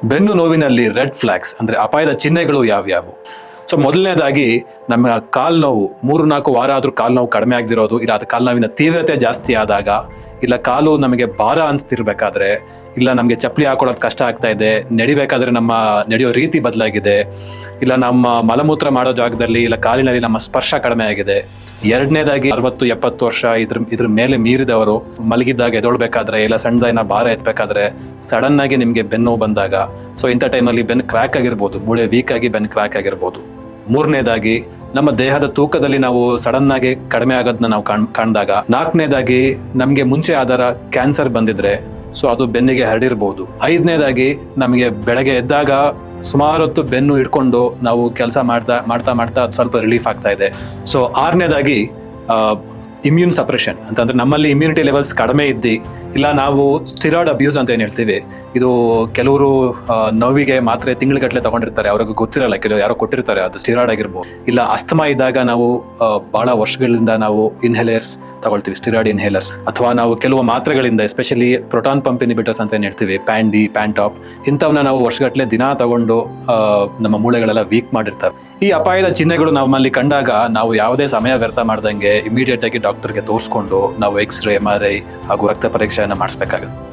ಬೆನ್ನು ನೋವಿನಲ್ಲಿ red flags ಅಂದ್ರೆ ಅಪಾಯದ ಚಿಹ್ನೆಗಳು ಯಾವ್ಯಾವು? ಸೊ ಮೊದಲನೇದಾಗಿ ನಮ್ಮ ಕಾಲು ನೋವು 3-4 ವಾರ ಆದ್ರೂ ಕಾಲು ನೋವು ಕಡಿಮೆ ಆಗದಿರೋದು, ಇಲ್ಲ ಅದು ಕಾಲು ನೋವಿನ ತೀವ್ರತೆ ಜಾಸ್ತಿ ಆದಾಗ, ಇಲ್ಲ ಕಾಲು ನಮಗೆ ಭಾರ ಅನಿಸ್ತಿರ್ಬೇಕಾದ್ರೆ, ಇಲ್ಲ ನಮಗೆ ಚಪ್ಪಲಿ ಹಾಕೊಳ್ಳೋದು ಕಷ್ಟ ಆಗ್ತಾ ಇದೆ, ನಡಿಬೇಕಾದ್ರೆ ನಮ್ಮ ನಡೆಯೋ ರೀತಿ ಬದಲಾಗಿದೆ, ಇಲ್ಲ ನಮ್ಮ ಮಲಮೂತ್ರ ಮಾಡೋ ಜಾಗದಲ್ಲಿ ಇಲ್ಲ ಕಾಲಿನಲ್ಲಿ ನಮ್ಮ ಸ್ಪರ್ಶ ಕಡಿಮೆ ಆಗಿದೆ. ಎರಡನೇದಾಗಿ 60-70 ವರ್ಷ ಇದ್ರ ಮೇಲೆ ಮೀರಿದವರು ಮಲಗಿದ್ದಾಗ ಎದೊಳ್ಬೇಕಾದ್ರೆ ಇಲ್ಲ ಸಣ್ಣದೈನ ಭಾರ ಎತ್ತಬೇಕಾದ್ರೆ ಸಡನ್ ಆಗಿ ನಿಮ್ಗೆ ಬೆನ್ನು ಬಂದಾಗ, ಸೊ ಇಂಥ ಟೈಮಲ್ಲಿ ಬೆನ್ನು ಕ್ರ್ಯಾಕ್ ಆಗಿರ್ಬೋದು, ಮೂಳೆ ವೀಕ್ ಆಗಿ ಬೆನ್ನು ಕ್ರ್ಯಾಕ್ ಆಗಿರ್ಬೋದು. ಮೂರನೇದಾಗಿ ನಮ್ಮ ದೇಹದ ತೂಕದಲ್ಲಿ ನಾವು ಸಡನ್ ಆಗಿ ಕಡಿಮೆ ಆಗೋದನ್ನ ನಾವು ಕಾಣ್ದಾಗ. ನಾಲ್ಕನೇದಾಗಿ ನಮ್ಗೆ ಮುಂಚೆ ಆಧಾರ ಕ್ಯಾನ್ಸರ್ ಬಂದಿದ್ರೆ ಸೊ ಅದು ಬೆನ್ನಿಗೆ ಹರಡಿರ್ಬೋದು. ಐದನೇದಾಗಿ ನಮಗೆ ಬೆಳಗ್ಗೆ ಎದ್ದಾಗ ಸುಮಾರು ಹೊತ್ತು ಬೆನ್ನು ಹಿಡ್ಕೊಂಡು ನಾವು ಕೆಲಸ ಮಾಡ್ತಾ ಸ್ವಲ್ಪ ರಿಲೀಫ್ ಆಗ್ತಾ ಇದೆ. ಸೊ ಆರನೇದಾಗಿ ಇಮ್ಯೂನ್ ಸಪ್ರೆಷನ್ ಅಂತಂದ್ರೆ ನಮ್ಮಲ್ಲಿ ಇಮ್ಯುನಿಟಿ ಲೆವೆಲ್ಸ್ ಕಡಿಮೆ ಇದ್ದು, ಇಲ್ಲ ನಾವು ಸ್ಟಿರಾಯ್ಡ್ ಅಬ್ಯೂಸ್ ಅಂತ ಏನ್ ಹೇಳ್ತೀವಿ, ಇದು ಕೆಲವರು ನೋವಿಗೆ ಮಾತ್ರೆ ತಿಂಗಳಗಟ್ಟಲೆ ತಗೊಂಡಿರ್ತಾರೆ, ಅವ್ರಿಗೆ ಗೊತ್ತಿರಲ್ಲ, ಕೆಲವು ಯಾರೋ ಕೊಟ್ಟಿರ್ತಾರೆ, ಅದು ಸ್ಟಿರಾಯ್ಡ್ ಆಗಿರ್ಬೋದು. ಇಲ್ಲ ಅಸ್ತಮಾ ಇದ್ದಾಗ ನಾವು ಬಹಳ ವರ್ಷಗಳಿಂದ ನಾವು ಇನ್ಹೇಲರ್ಸ್ ತಗೊಳ್ತೀವಿ, ಸ್ಟಿರಾಯ್ಡ್ ಇನ್ಹೇಲರ್ಸ್, ಅಥವಾ ನಾವು ಕೆಲವು ಮಾತ್ರೆಗಳಿಂದ ಎಸ್ಪೆಷಲಿ ಪ್ರೋಟಾನ್ ಪಂಪ್ ಇನ್ಹಿಬಿಟರ್ಸ್ ಅಂತ ಏನ್ ಹೇಳ್ತೀವಿ, ಪ್ಯಾನ್-ಡಿ, ಪ್ಯಾನ್-ಟಾಪ್, ಇಂಥವನ್ನ ನಾವು ವರ್ಷಗಟ್ಟಲೆ ದಿನ ತಗೊಂಡು ನಮ್ಮ ಮೂಳೆಗಳೆಲ್ಲ ವೀಕ್ ಮಾಡಿರ್ತಾರೆ. ಈ ಅಪಾಯದ ಚಿಹ್ನೆಗಳು ನಮ್ಮಲ್ಲಿ ಕಂಡಾಗ ನಾವು ಯಾವುದೇ ಸಮಯ ವ್ಯರ್ಥ ಮಾಡ್ದಂಗೆ ಇಮಿಡಿಯೇಟ್ ಆಗಿ ಡಾಕ್ಟರ್ಗೆ ತೋರಿಸ್ಕೊಂಡು ನಾವು ಎಕ್ಸ್ರೇ, MRI ಹಾಗೂ ರಕ್ತ ಪರೀಕ್ಷೆಯನ್ನು ಮಾಡಿಸ್ಬೇಕಾಗುತ್ತೆ.